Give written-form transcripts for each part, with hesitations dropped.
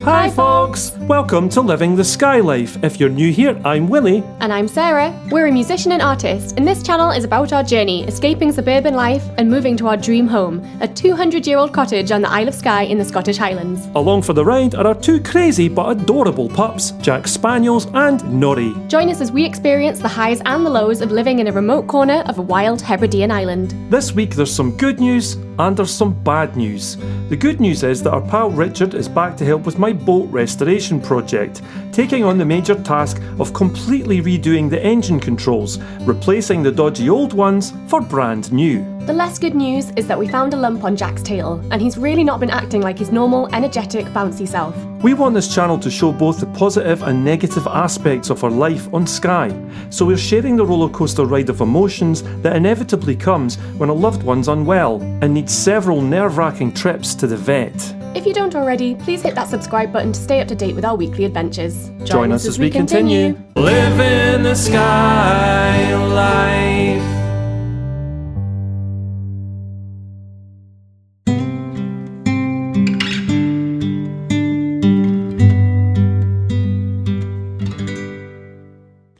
Hi folks! Welcome to Living the Skye Life. If you're new here, I'm Willie. And I'm Sarah. We're a musician and artist, and this channel is about our journey escaping suburban life and moving to our dream home, a 200-year-old cottage on the Isle of Skye in the Scottish Highlands. Along for the ride are our two crazy but adorable pups, Jack Spaniels and Nori. Join us as we experience the highs and the lows of living in a remote corner of a wild Hebridean island. This week there's some good news and there's some bad news. The good news is that our pal Richard is back to help with my boat restoration project, taking on the major task of completely redoing the engine controls, replacing the dodgy old ones for brand new. The less good news is that we found a lump on Jack's tail, and he's really not been acting like his normal, energetic, bouncy self. We want this channel to show both the positive and negative aspects of our life on Skye, so we're sharing the rollercoaster ride of emotions that inevitably comes when a loved one's unwell and needs several nerve-wracking trips to the vet. If you don't already, please hit that subscribe button to stay up to date with our weekly adventures. Join us as we continue. Living the Skye Life.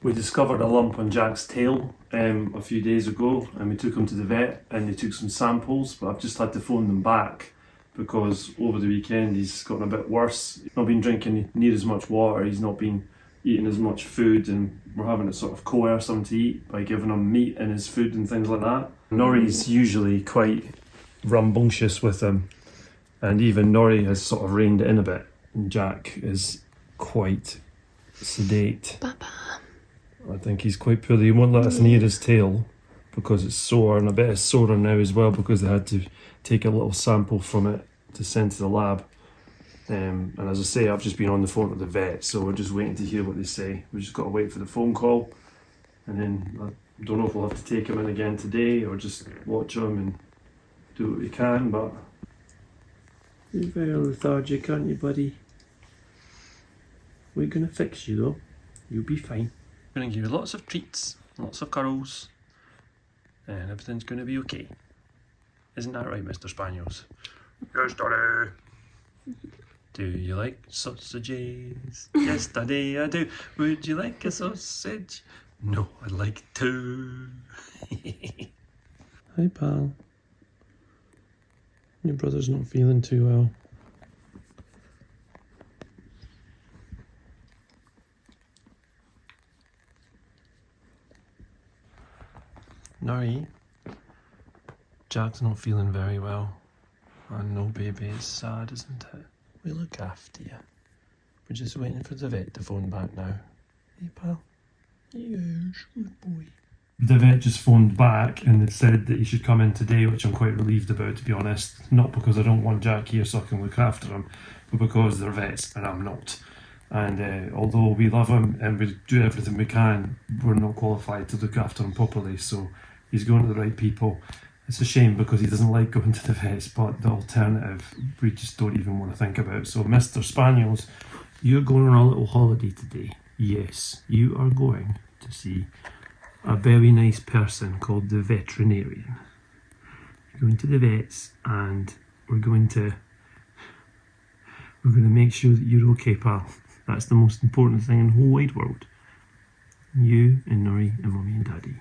We discovered a lump on Jack's tail a few days ago, and we took him to the vet and they took some samples, but I've just had to phone them back because over the weekend he's gotten a bit worse. He's not been drinking near as much water, he's not been eating as much food, and we're having to sort of coerce him to eat by giving him meat in his food and things like that. Nori's usually quite rambunctious with him, and even Nori has sort of reined it in a bit, and Jack is quite sedate. Papa. I think he's quite poorly. He won't let us near his tail because it's sore, and I bet it's sorer now as well because they had to take a little sample from it to send to the lab. And as I say, I've just been on the phone with the vet, so we're just waiting to hear what they say. We've just got to wait for the phone call, and then I don't know if we'll have to take him in again today or just watch him and do what we can, but you're very lethargic, aren't you, buddy? We're going to fix you though. You'll be fine. We're going to give you lots of treats, lots of curls, and everything's going to be okay. Isn't that right, Mr. Spaniels? Yes, Daddy. Do you like sausages? Yes, Daddy, I do. Would you like a sausage? No, I'd like two. Hi, pal. Your brother's not feeling too well. Nori, Jack's not feeling very well. I know, baby, it's sad, isn't it? We look after you. We're just waiting for the vet to phone back now. Hey, pal? Yes, good boy. The vet just phoned back and they said that he should come in today, which I'm quite relieved about, to be honest. Not because I don't want Jack here so I can look after him, but because they're vets and I'm not. And although we love him and we do everything we can, we're not qualified to look after him properly, so he's going to the right people. It's a shame because he doesn't like going to the vets, but the alternative we just don't even want to think about. So Mr. Spaniels, you're going on a little holiday today. Yes, you are going to see a very nice person called the veterinarian. You're going to the vets and we're going to make sure that you're okay, pal. That's the most important thing in the whole wide world. You and Nori and Mummy and Daddy.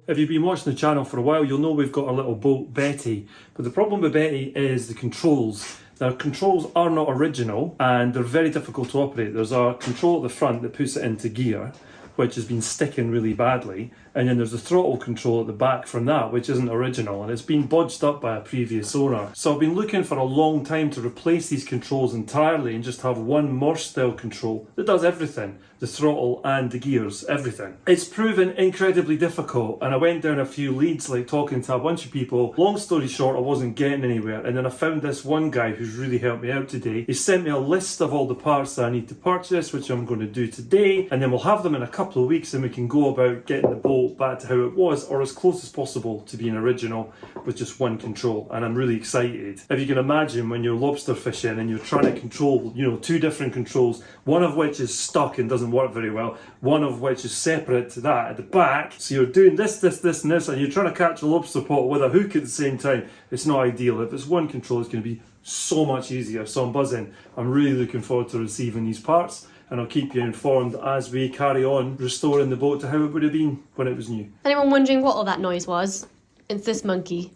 If you've been watching the channel for a while, you'll know we've got our little boat, Betty. But the problem with Betty is the controls. Their controls are not original and they're very difficult to operate. There's a control at the front that puts it into gear, which has been sticking really badly. And then there's a throttle control at the back from that, which isn't original. And it's been bodged up by a previous owner. So I've been looking for a long time to replace these controls entirely and just have one Morse style control that does everything. the throttle and the gears, everything. It's proven incredibly difficult, and I went down a few leads, like talking to a bunch of people. Long story short, I wasn't getting anywhere, and then I found this one guy who's really helped me out today. He sent me a list of all the parts that I need to purchase, which I'm going to do today, and then we'll have them in a couple of weeks, and we can go about getting the boat back to how it was, or as close as possible to being original, with just one control. And I'm really excited. If you can imagine when you're lobster fishing and you're trying to control, you know, two different controls, one of which is stuck and doesn't work very well, one of which is separate to that at the back, so you're doing this, and this, and you're trying to catch a lobster pot with a hook at the same time. It's not ideal. If it's one control, it's going to be so much easier. So I'm buzzing. I'm really looking forward to receiving these parts, and I'll keep you informed as we carry on restoring the boat to how it would have been when it was new. Anyone wondering what all that noise was? It's this monkey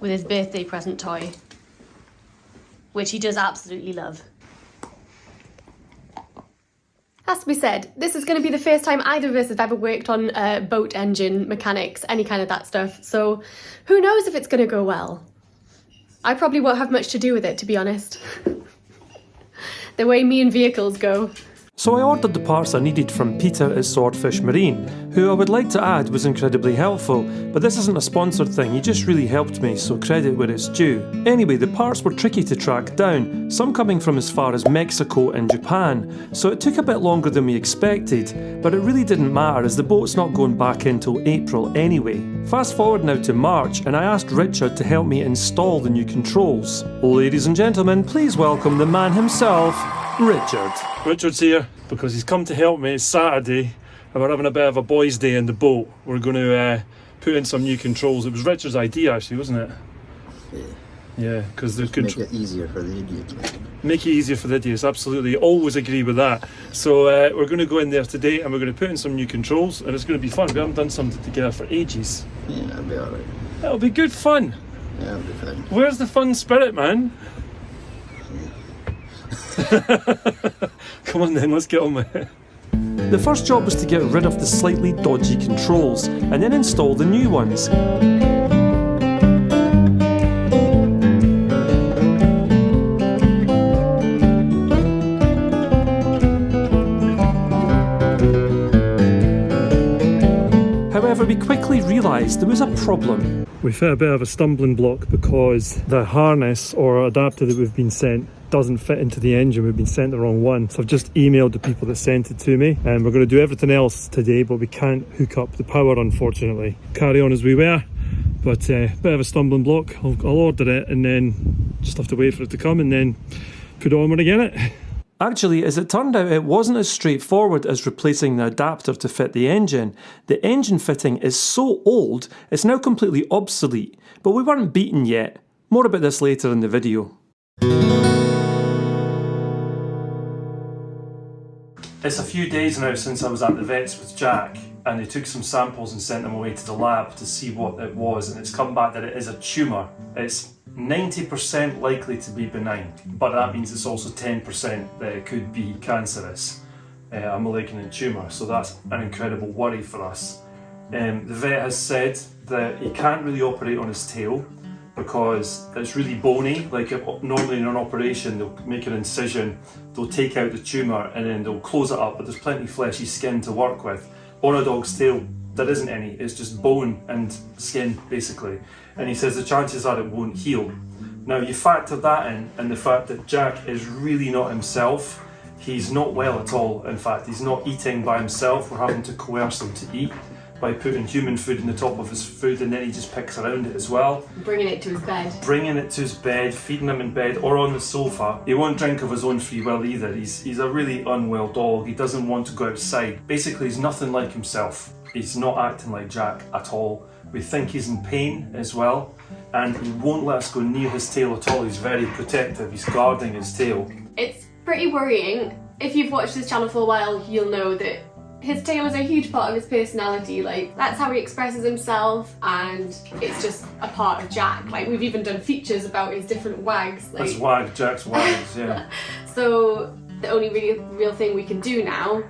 with his birthday present toy, which he does absolutely love. Has to be said, this is going to be the first time either of us have ever worked on boat engine mechanics, any kind of that stuff, so who knows if it's going to go well. I probably won't have much to do with it, to be honest. The way me and vehicles go. So I ordered the parts I needed from Peter at Swordfish Marine, who I would like to add was incredibly helpful, but this isn't a sponsored thing, he just really helped me, so credit where it's due. Anyway, the parts were tricky to track down, some coming from as far as Mexico and Japan, so it took a bit longer than we expected, but it really didn't matter as the boat's not going back until April anyway. Fast forward now to March, and I asked Richard to help me install the new controls. Ladies and gentlemen, please welcome the man himself, Richard. Richard's here because he's come to help me. It's Saturday and we're having a bit of a boys' day in the boat. We're going to put in some new controls. It was Richard's idea actually, wasn't it? Yeah, because there's make it easier for the idiots. Make it easier for the idiots, absolutely. Always agree with that. So we're going to go in there today and we're going to put in some new controls, and it's going to be fun. We haven't done something together for ages. Yeah, that'll be alright. That'll be good fun. Yeah, that'll be fine. Where's the fun spirit, man? Come on then, let's get on with it. The first job was to get rid of the slightly dodgy controls and then install the new ones. However, we quickly realised there was a problem. We hit a bit of a stumbling block because the harness or adapter that we've been sent doesn't fit into the engine. We've been sent the wrong one. So I've just emailed the people that sent it to me, and we're going to do everything else today, but we can't hook up the power, unfortunately. Carry on as we were, but a bit of a stumbling block. I'll order it and then just have to wait for it to come and then put it on when I get it. Actually, as it turned out, it wasn't as straightforward as replacing the adapter to fit the engine. The engine fitting is so old, it's now completely obsolete, but we weren't beaten yet. More about this later in the video. It's a few days now since I was at the vets with Jack, and they took some samples and sent them away to the lab to see what it was, and it's come back that it is a tumour. It's 90% likely to be benign, but that means it's also 10% that it could be cancerous, a malignant tumour, so that's an incredible worry for us. The vet has said that he can't really operate on his tail because it's really bony. Like normally in an operation they'll make an incision, they'll take out the tumour and then they'll close it up, but there's plenty of fleshy skin to work with. On a dog's tail there isn't any, it's just bone and skin basically, and he says the chances are it won't heal. Now you factor that in, and the fact that Jack is really not himself. He's not well at all. In fact, he's not eating by himself. We're having to coerce him to eat by putting human food in the top of his food, and then he just picks around it as well. Bringing it to his bed. Bringing it to his bed, feeding him in bed or on the sofa. He won't drink of his own free will either. He's a really unwell dog. He doesn't want to go outside. Basically, he's nothing like himself. He's not acting like Jack at all. We think he's in pain as well, and he won't let us go near his tail at all. He's very protective. He's guarding his tail. It's pretty worrying. If you've watched this channel for a while, you'll know that his tail is a huge part of his personality. Like, that's how he expresses himself, and it's just a part of Jack. Like, we've even done features about his different wags. Like, his wag, Jack's wags, yeah. So the only real thing we can do now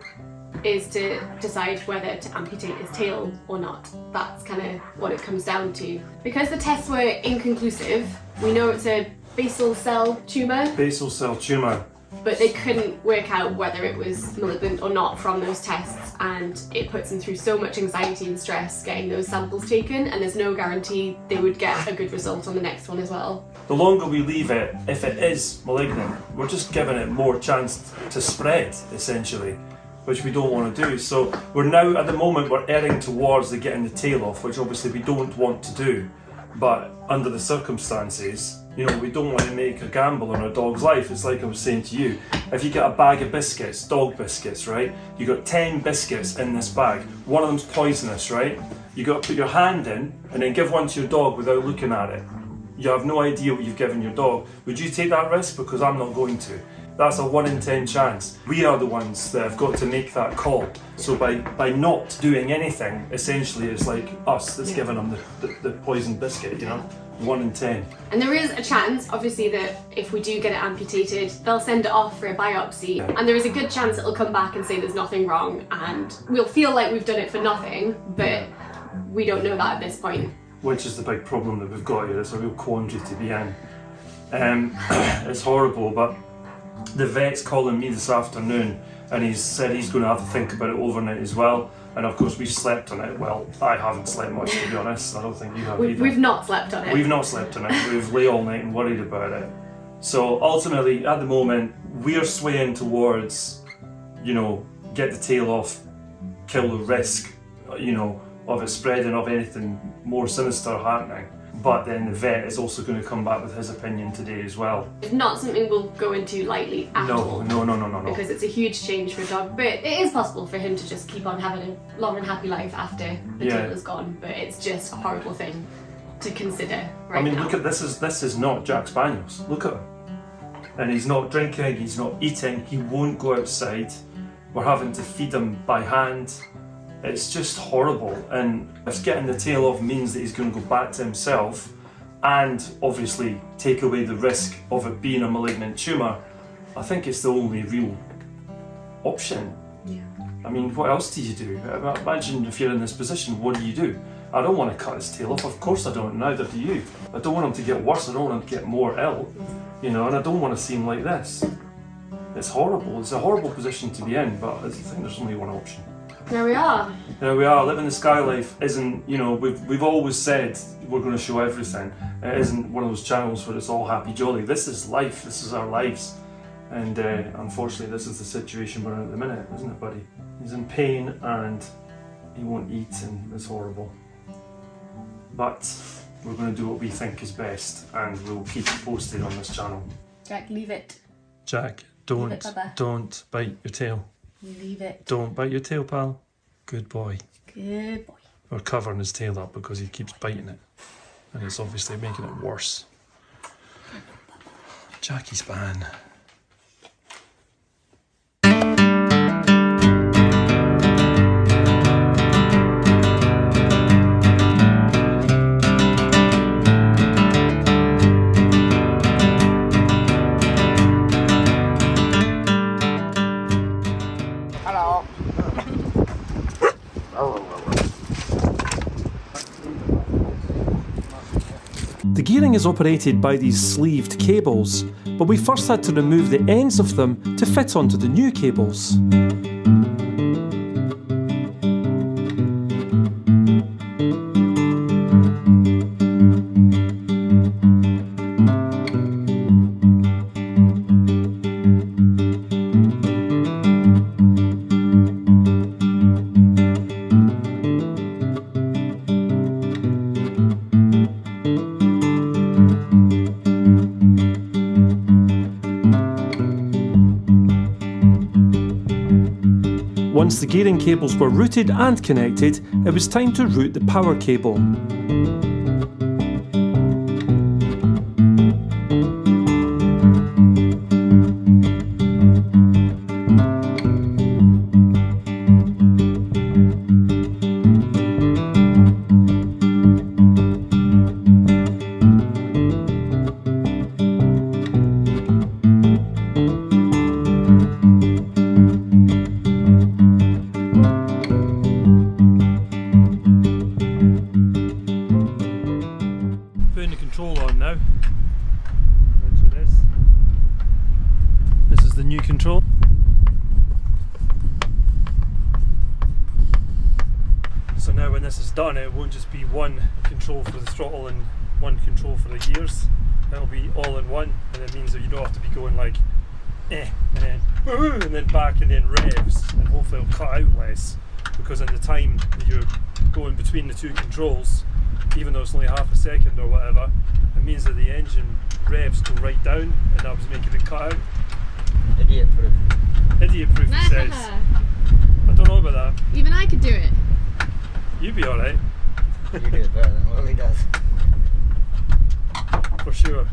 is to decide whether to amputate his tail or not. That's kind of what it comes down to. Because the tests were inconclusive, we know it's a basal cell tumour. Basal cell tumour. but they couldn't work out whether it was malignant or not from those tests, and it puts them through so much anxiety and stress getting those samples taken, and there's no guarantee they would get a good result on the next one as well. The longer we leave it, if it is malignant, we're just giving it more chance to spread, essentially, which we don't want to do. So we're now, at the moment, we're erring towards the getting the tail off, which obviously we don't want to do. But under the circumstances, you know, we don't want to make a gamble on a dog's life. It's like I was saying to you, if you get a bag of biscuits, dog biscuits, right? You got 10 biscuits in this bag. One of them's poisonous, right? You got to put your hand in and then give one to your dog without looking at it. You have no idea what you've given your dog. Would you take that risk? Because I'm not going to. That's a 1 in 10 chance. We are the ones that have got to make that call. So by not doing anything, essentially it's like us that's giving them the poisoned biscuit, you know? 1 in 10. And there is a chance, obviously, that if we do get it amputated, they'll send it off for a biopsy, and there is a good chance it'll come back and say there's nothing wrong, and we'll feel like we've done it for nothing, but we don't know that at this point. Which is the big problem that we've got here. It's a real quandary to be in. It's horrible, but the vet's calling me this afternoon and he's said he's going to have to think about it overnight as well. And of course we've slept on it. Well, I haven't slept much, to be honest. I don't think you have either. We've not slept on it. We've not slept on it. We've lay all night and worried about it. So ultimately, at the moment, we're swaying towards, you know, get the tail off, kill the risk, you know, of it spreading, of anything more sinister happening. But then the vet is also going to come back with his opinion today as well. It's not something we'll go into lightly at all. No. Because it's a huge change for a dog. But it is possible for him to just keep on having a long and happy life after the tail is gone. But it's just a horrible thing to consider right now. I mean, look at this is not Jack Spaniels. Look at him. And he's not drinking, he's not eating, he won't go outside. We're having to feed him by hand. It's just horrible, and if getting the tail off means that he's going to go back to himself and obviously take away the risk of it being a malignant tumour, I think it's the only real option. Yeah. I mean, what else do you do? Imagine if you're in this position, what do? I don't want to cut his tail off, of course I don't, neither do you. I don't want him to get worse, I don't want him to get more ill, you know, and I don't want to see him like this. It's horrible, it's a horrible position to be in, but I think there's only one option. There we are. There we are. Living the Skye life isn't, you know, we've always said we're going to show everything. It isn't one of those channels where it's all happy jolly. This is life. This is our lives. And unfortunately, this is the situation we're in at the minute, isn't it, buddy? He's in pain and he won't eat, and it's horrible. But we're going to do what we think is best, and we'll keep you posted on this channel. Jack, leave it. Jack, Leave it, Bubba. don't bite your tail. Leave it. Don't bite your tail, pal. Good boy. Good boy. We're covering his tail up because he keeps biting it. And it's obviously making it worse. Jackie Span. The gearing is operated by these sleeved cables, but we first had to remove the ends of them to fit onto the new cables. Once the gearing cables were routed and connected, it was time to route the power cable. the new control. So now when this is done, it won't just be one control for the throttle and one control for the gears. It'll be all in one, and it means that you don't have to be going like and then and then back and then revs, and hopefully it'll cut out less, because in the time that you're going between the two controls, even though it's only half a second or whatever, it means that the engine revs go right down, and that was making it cut out. Idiot proof. Idiot proof, it says. I don't know about that. Even I could do it. You'd be alright. You do it better than Willie does. For sure.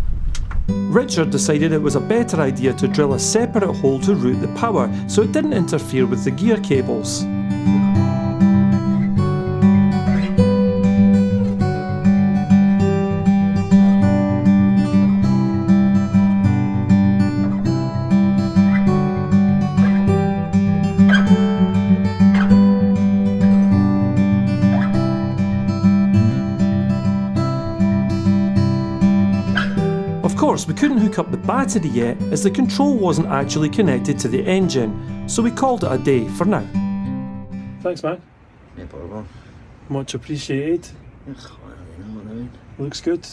Richard decided it was a better idea to drill a separate hole to route the power so it didn't interfere with the gear cables. Of course, we couldn't hook up the battery yet as the control wasn't actually connected to the engine, so we called it a day for now. Thanks, man. No problem. Much appreciated. Well, you know what I mean. Looks good.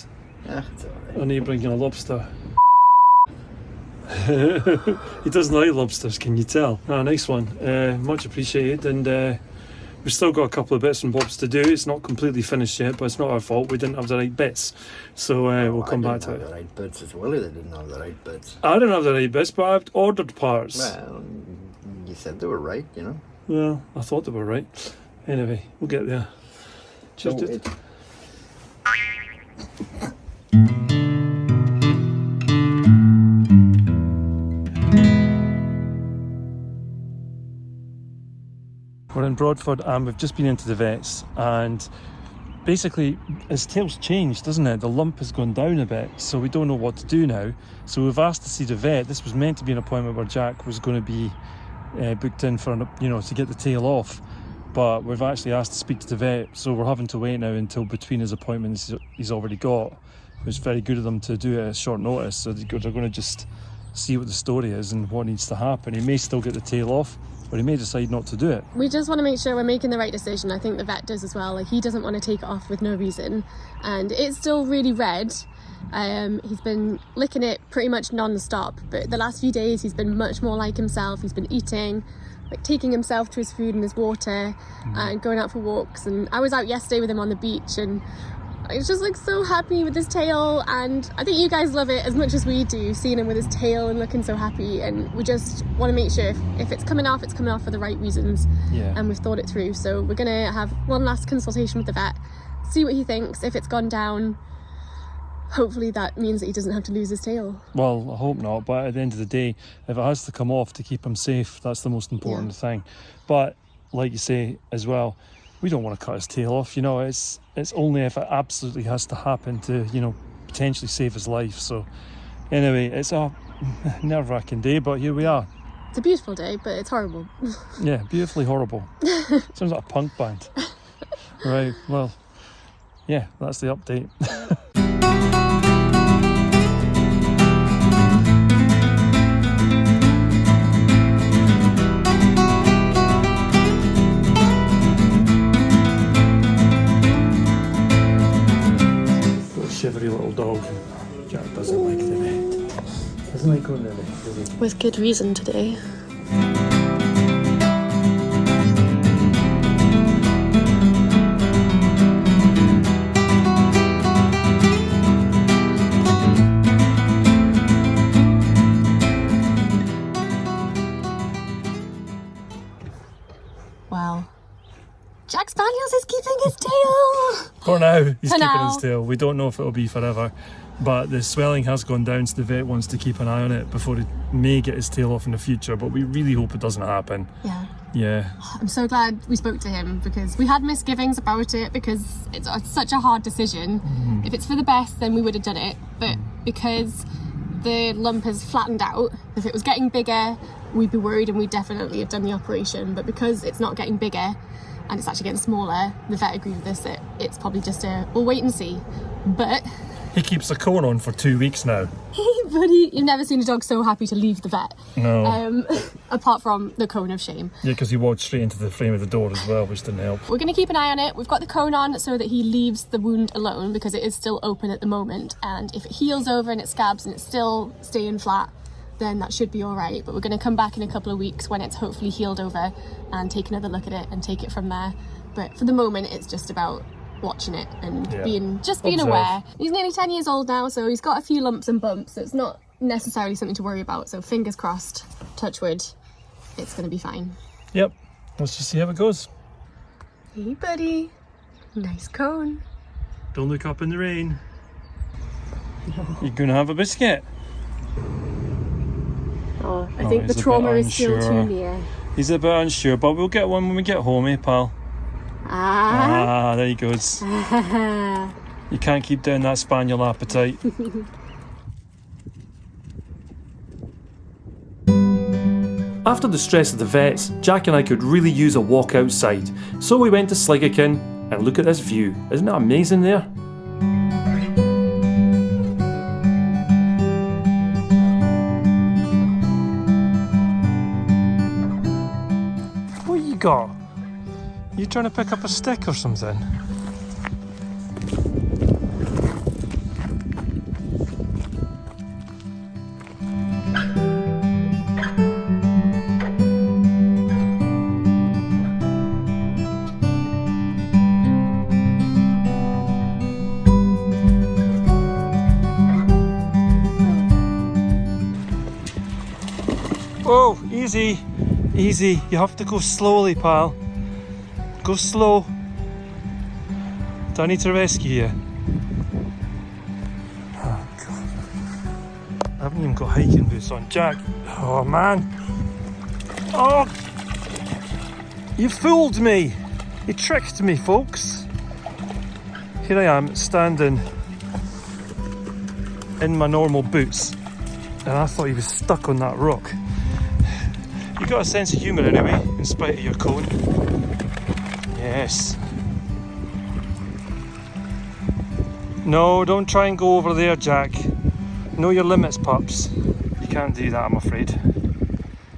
Yeah, it's alright. I need to bring you a lobster. He doesn't like lobsters, can you tell? Ah, nice one. Much appreciated, and we've still got a couple of bits and bobs to do. It's not completely finished yet, but it's not our fault. We didn't have the right bits, so we'll come back to I didn't have it. the right bits. It's Willie that didn't have the right bits. I didn't have the right bits, but I've ordered parts. Well, you said they were right, you know. Well, I thought they were right. Anyway, we'll get there. Cheers, Don't dude. wait. We're in Broadford and we've just been into the vets, and basically his tail's changed, doesn't it? The lump has gone down a bit, so we don't know what to do now. So we've asked to see the vet. This was meant to be an appointment where Jack was going to be booked in for, to get the tail off, but we've actually asked to speak to the vet, so we're having to wait now until between his appointments he's already got. It was very good of them to do it at short notice, so they're going to just see what the story is and what needs to happen. He may still get the tail off, or he may decide not to do it. We just want to make sure we're making the right decision. I think the vet does as well. Like, he doesn't want to take it off with no reason, and it's still really red. He's been licking it pretty much non-stop, but the last few days he's been much more like himself. He's been eating, like taking himself to his food and his water, and going out for walks. And I was out yesterday with him on the beach, and I was just like so happy with his tail, and I think you guys love it as much as we do, seeing him with his tail and looking so happy. And we just want to make sure if it's coming off, it's coming off for the right reasons. Yeah. And we've thought it through, so we're gonna have one last consultation with the vet, see what he thinks. If it's gone down, hopefully that means that he doesn't have to lose his tail. Well, I hope not, but at the end of the day, if it has to come off to keep him safe, that's the most important thing. But like you say as well, we don't want to cut his tail off. It's only if it absolutely has to happen to potentially save his life. So anyway, it's a nerve-wracking day, but here we are. It's a beautiful day, but it's horrible. Yeah, beautifully horrible. Sounds like a punk band. Right, well, yeah, that's the update. Shivery little dog. Jack doesn't like the vet. Doesn't like going to the vet, does he? With good reason today. Wow. Jack Spaniels is keeping his tail! For now, he's For keeping now. his tail. We don't know if it'll be forever, but the swelling has gone down, so the vet wants to keep an eye on it before he may get his tail off in the future, but we really hope it doesn't happen. Yeah. Yeah. I'm so glad we spoke to him, because we had misgivings about it, because it's such a hard decision. If it's for the best, then we would have done it, but because the lump has flattened out, if it was getting bigger, we'd be worried and we'd definitely have done the operation. But because it's not getting bigger and it's actually getting smaller, the vet agreed with us that it's probably just we'll wait and see. But He keeps the cone on for 2 weeks now. Hey buddy, you've never seen a dog so happy to leave the vet. No. Apart from the cone of shame. Yeah, because he walked straight into the frame of the door as well, which didn't help. We're going to keep an eye on it. We've got the cone on so that he leaves the wound alone because it is still open at the moment. And if it heals over and it scabs and it's still staying flat, then that should be all right. But we're going to come back in a couple of weeks when it's hopefully healed over and take another look at it and take it from there. But for the moment, it's just about watching it and being aware. He's nearly 10 years old now, so he's got a few lumps and bumps, so it's not necessarily something to worry about. So fingers crossed, touch wood, it's going to be fine. Yep, let's just see how it goes. Hey buddy, nice cone. Don't look up in the rain. You're gonna have a biscuit. Oh, I think the trauma is still too near. He's a bit unsure, but we'll get one when we get home, eh, pal? Ah, there he goes. You can't keep down that spaniel appetite. After the stress of the vets, Jack and I could really use a walk outside, so we went to Sliggakin and look at this view. Isn't it amazing there? What you got? You trying to pick up a stick or something? Whoa, easy, easy. You have to go slowly, pal. Go slow. Do I need to rescue you? Oh, God. I haven't even got hiking boots on. Jack. Oh, man. Oh! You fooled me. You tricked me, folks. Here I am, standing in my normal boots. And I thought he was stuck on that rock. You got a sense of humour anyway, in spite of your cone. Yes. No, don't try and go over there, Jack. Know your limits, pups. You can't do that, I'm afraid.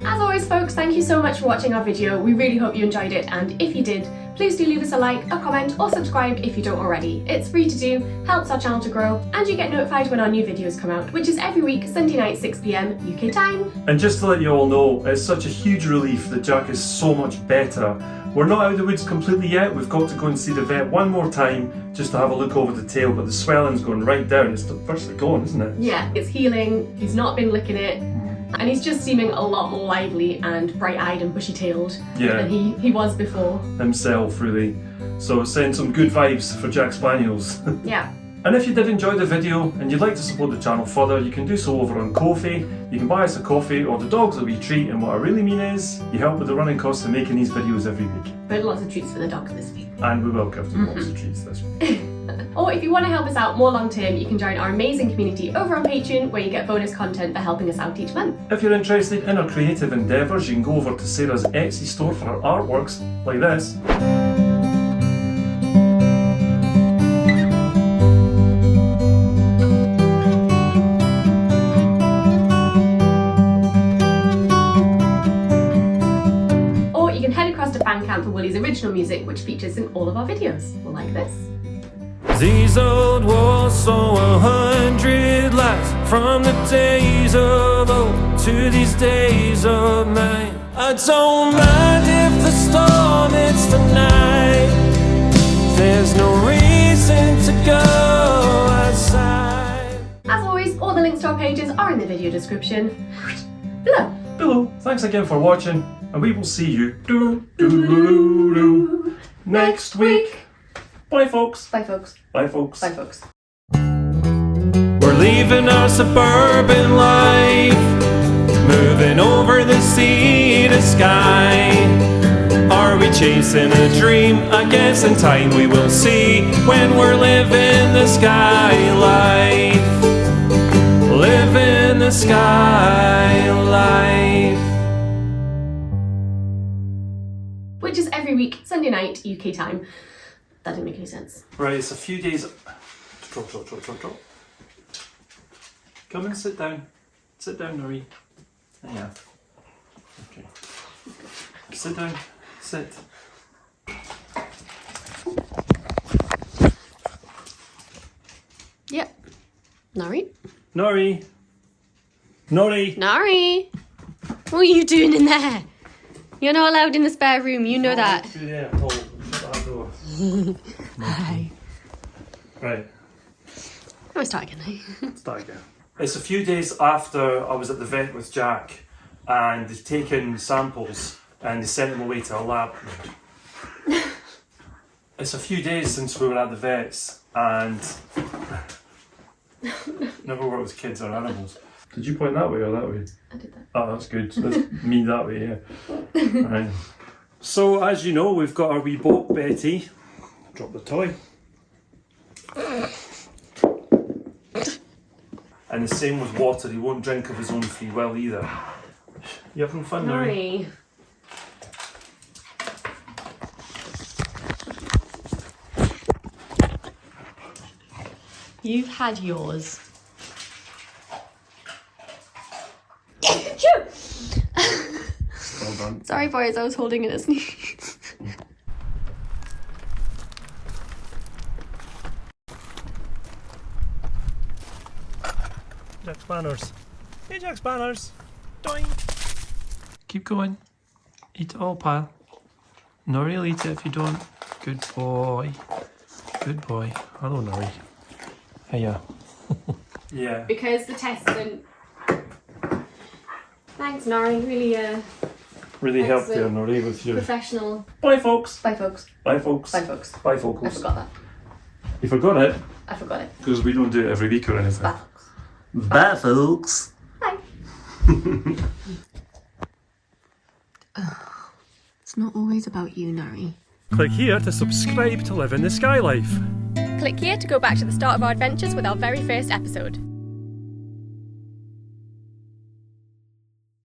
As always, folks, thank you so much for watching our video. We really hope you enjoyed it, and if you did, please do leave us a like, a comment, or subscribe if you don't already. It's free to do, helps our channel to grow, and you get notified when our new videos come out, which is every week, Sunday night, 6 PM UK time. And just to let you all know, it's such a huge relief that Jack is so much better. We're not out of the woods completely yet. We've got to go and see the vet one more time just to have a look over the tail, but the swelling's going right down. It's virtually gone, isn't it? Yeah, it's healing. He's not been licking it. And he's just seeming a lot more lively and bright-eyed and bushy-tailed than he was before. Himself, really. So send some good vibes for Jack Spaniels. Yeah. And if you did enjoy the video and you'd like to support the channel further, you can do so over on Ko-fi. You can buy us a coffee or the dogs a wee treat, and what I really mean is, you help with the running costs of making these videos every week. But lots of treats for the dogs this week. And we will give them lots of treats this week. Or if you want to help us out more long term, you can join our amazing community over on Patreon, where you get bonus content for helping us out each month. If you're interested in our creative endeavours, you can go over to Sarah's Etsy store for her artworks, like this. Or you can head across to Bandcamp for Willie's original music, which features in all of our videos, like this. These old walls saw 100 lives, from the days of old to these days of mine. I don't mind if the storm hits tonight. There's no reason to go outside. As always, all the links to our pages are in the video description below. Thanks again for watching, and we will see you next week. Bye, folks. Bye, folks. Bye, folks. Bye, folks. We're leaving our suburban life, moving over the sea to Skye. Are we chasing a dream? I guess in time we will see, when we're living the Skye life. Living the Skye life. Which is every week, Sunday night, UK time. That didn't make any sense. Right, it's a few days. Drop. Come and sit down. Sit down, Nori. Yeah. Okay. Sit down. Sit. Yep. Nori? Nori! Nori! Nori! What are you doing in there? You're not allowed in the spare room, you know that. Yeah, Paul. Shut that door. Hi. Right. Let's start again. Start again. It's a few days after I was at the vet with Jack, and they've taken samples and they sent them away to a lab. It's a few days since we were at the vets, and never worked with kids or animals. Did you point that way or that way? I did that. Oh, that's good. That's me that way, yeah. Right. So, as you know, we've got our wee boat, Betty. Drop the toy. And the same with water. He won't drink of his own free will either. You having fun, Nori? Nori. You've had yours. Well done. Sorry, boys, I was holding in a sneeze. Jack Spanners. Hey, Jack Spanners. Doing. Keep going. Eat it all, pal. Nori will eat it if you don't. Good boy. Good boy. Hello, Nori. Hiya. Yeah. Because the test didn't. Thanks, Nori. Really helped there, Excellent. Nori, with your... Professional. Bye, folks. Bye, folks. Bye, folks. Bye, folks. Bye, I folks. forgot that. You forgot it? I forgot it. Because we don't do it every week or anything. Bye, folks. Bye, folks. Bye. It's not always about you, Nori. Click here to subscribe to live in the Skye Life. Click here to go back to the start of our adventures with our very first episode.